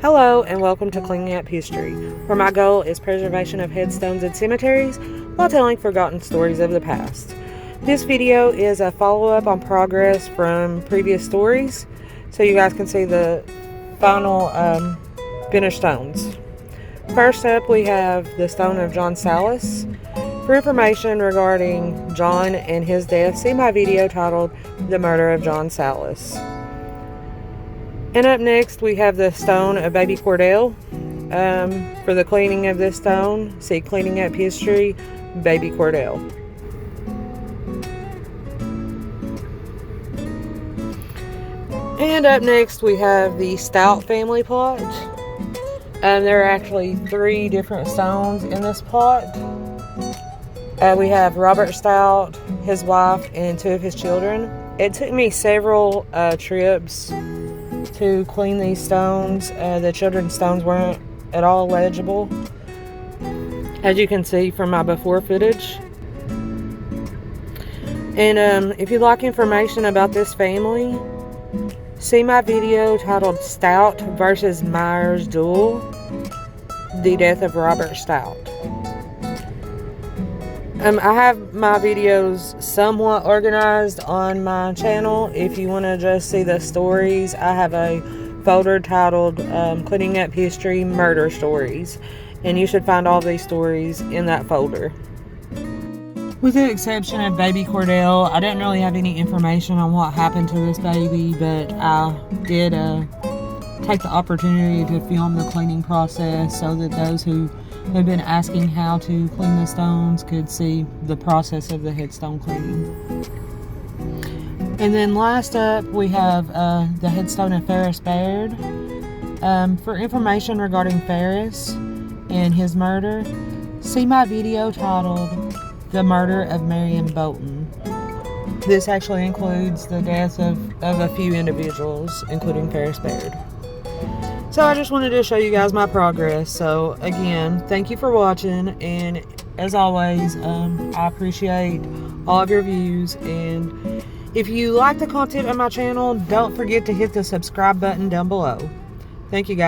Hello and welcome to Cleaning Up History, where my goal is preservation of headstones and cemeteries while telling forgotten stories of the past. This video is a follow-up on progress from previous stories, so you guys can see the final finished stones. First up, we have the stone of John Salas. For information regarding John and his death, see my video titled The Murder of John Salas. And up next, we have the stone of Baby Cordell. For the cleaning of this stone, see Cleaning Up History, Baby Cordell. And up next, we have the Stout family plot. There are actually 3 different stones in this plot. We have Robert Stout, his wife, and 2 of his children. It took me several trips to clean these stones. The children's stones weren't at all legible, as you can see from my before footage. And if you'd like information about this family, see my video titled Stout versus Myers Duel, the death of Robert Stout. I have my videos somewhat organized on my channel. If you want to just see the stories, I have a folder titled Cleaning Up History Murder Stories, and you should find all these stories in that folder. With the exception of Baby Cordell, I didn't really have any information on what happened to this baby, but I did take the opportunity to film the cleaning process so that those who have been asking how to clean the stones could see the process of the headstone cleaning. And then last up, we have the headstone of Ferris Baird. For information regarding Ferris and his murder, see my video titled The Murder of Marion, Bolton. This actually includes the death of a few individuals, including Ferris Baird. So I just wanted to show you guys my progress. So again, thank you for watching, and as always, I appreciate all of your views. And if you like the content on my channel, don't forget to hit the subscribe button down below. Thank you guys.